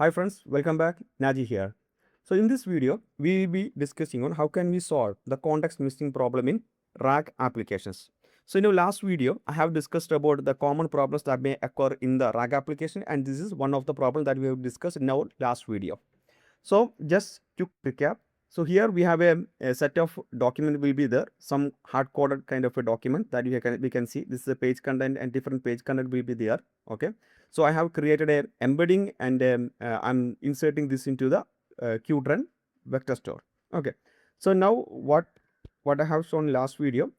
Hi friends, welcome back. Naji here. So in this video, we will be discussing on how can we solve the context missing problem in RAG applications. So in the last video, I have discussed about the common problems that may occur in the RAG application, and this is one of the problems that we have discussed in our last video. So just to recap, so here we have a set of document will be there, some hard-coded kind of a document that we can see. This is a page content and different page content will be there. Okay. So I have created a embedding and I'm inserting this into the Qtron vector store. Okay. So now what I have shown last video.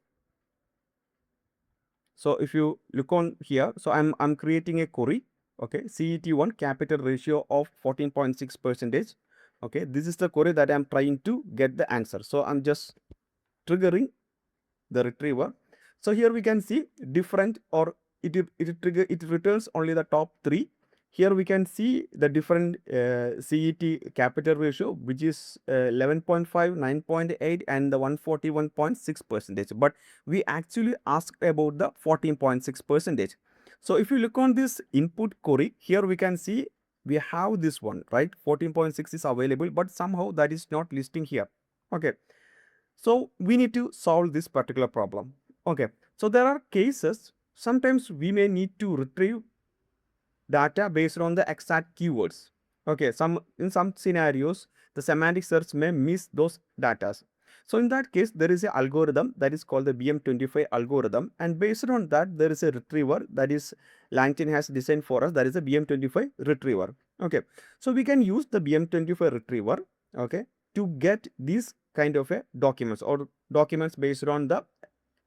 So if you look on here, so I'm creating a query. Okay, CET1 capital ratio of 14.6%. Okay, this is the query that I'm trying to get the answer. So I'm just triggering the retriever. So here we can see different, or it returns only the top three. Here we can see the different CET capital ratio, which is 11.5, 9.8, and the 141.6%. But we actually asked about the 14.6%. So if you look on this input query, here we can see we have this one, right? 14.6 is available, but somehow that is not listing here. Okay. So we need to solve this particular problem. Okay. So there are cases, sometimes we may need to retrieve data based on the exact keywords. Okay, in some scenarios, the semantic search may miss those data. So in that case, there is an algorithm that is called the BM25 algorithm, and based on that, there is a retriever that is LangChain has designed for us. That is a BM25 retriever. Okay, so we can use the BM25 retriever. Okay, to get these kind of a documents or documents based on the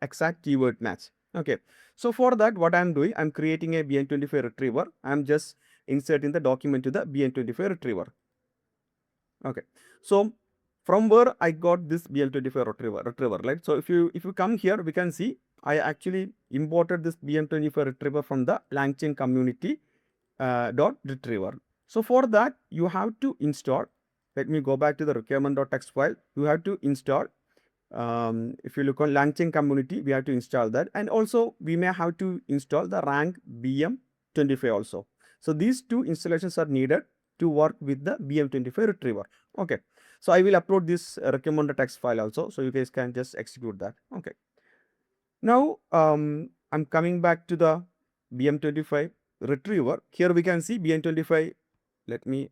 exact keyword match. Okay, so for that, what I'm doing, I'm creating a BM25 retriever. I'm just inserting the document to the BM25 retriever. Okay, so from where I got this BM25 retriever, right? So if you come here, we can see I actually imported this BM25 retriever from the LangChain community dot retriever. So for that, you have to install. Let me go back to the requirement.txt file. You have to install. If you look on LangChain community, we have to install that, and also we may have to install the rank BM25 also. So these two installations are needed to work with the BM25 retriever. Okay, so I will upload this recommended text file also, so you guys can just execute that. Okay, now I'm coming back to the BM25 retriever. Here we can see BM25. Let me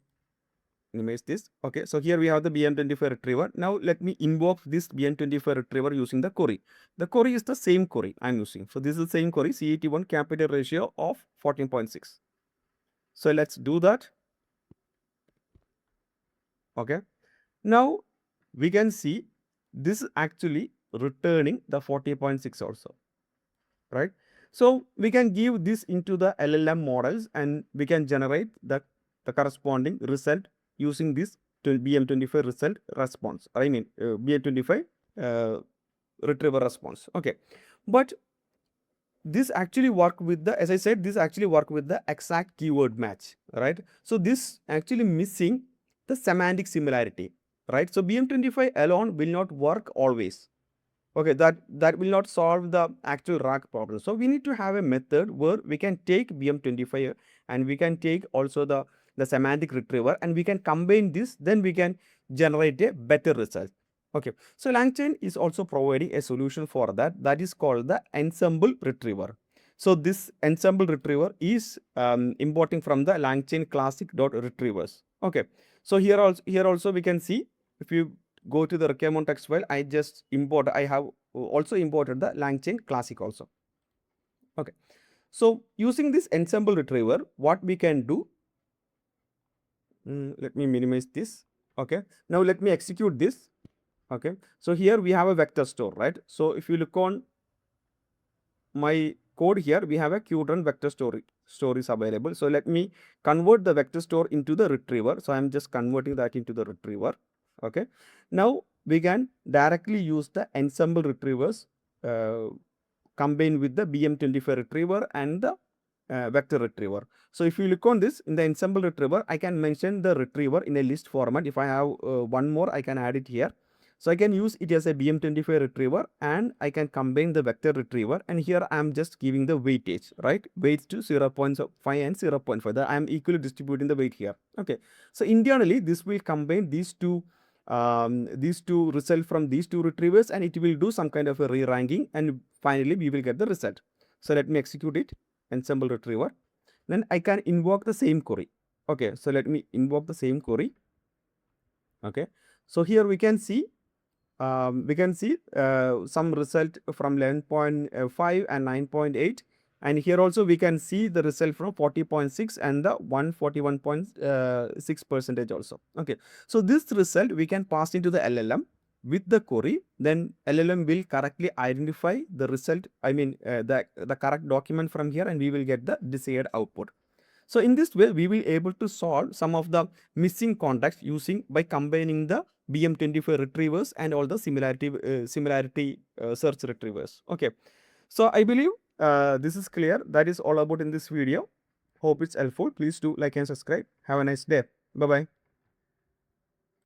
minimize this. Okay, so here we have the BM25 retriever. Now let me invoke this BM25 retriever using the query. The query is the same query I'm using. So this is the same query, CET1 capital ratio of 14.6. So let's do that. Okay, now we can see this is actually returning the 40.6 also, right? So we can give this into the LLM models and we can generate the corresponding result using this BM25 result response. I mean BM25 retriever response. Okay, but this actually work with the, as I said, this actually work with the exact keyword match, right? So this actually missing the semantic similarity, right? So BM25 alone will not work always. Okay, that will not solve the actual RAG problem. So we need to have a method where we can take BM25 and we can take also the semantic retriever and we can combine this, then we can generate a better result. Okay, so LangChain is also providing a solution for that. That is called the Ensemble retriever. So this Ensemble retriever is importing from the LangChain classic.retrievers. Okay, so here also we can see, if you go to the requirement text file, I have also imported the LangChain classic also. Okay, so using this Ensemble retriever, what we can do, let me minimize this. Okay, now let me execute this. Okay, so here we have a vector store, right? So if you look on my code here, we have a Qtron vector store is available. So let me convert the vector store into the retriever. So I'm just converting that into the retriever. Okay, now we can directly use the Ensemble retrievers combined with the BM25 retriever and the vector retriever. So if you look on this in the Ensemble retriever, I can mention the retriever in a list format. If I have one more, I can add it here. So I can use it as a BM25 retriever, and I can combine the vector retriever, and here I am just giving the weightage, right? Weights to 0.5 and 0.5. I am equally distributing the weight here. Okay. So internally, this will combine these two result from these two retrievers, and it will do some kind of a re-ranking, and finally we will get the result. So let me execute it. Ensemble retriever. Then I can invoke the same query. Okay. So let me invoke the same query. Okay. So here we can see some result from 11.5 and 9.8, and here also we can see the result from 40.6 and the 141.6 percentage also. Okay, so this result we can pass into the LLM with the query, then LLM will correctly identify the result, the correct document from here, and we will get the desired output. So in this way, we will able to solve some of the missing context using by combining the BM25 retrievers and all the similarity search retrievers. Okay, so I believe this is clear. That is all about in this video. Hope it's helpful. Please do like and subscribe. Have a nice day. Bye bye.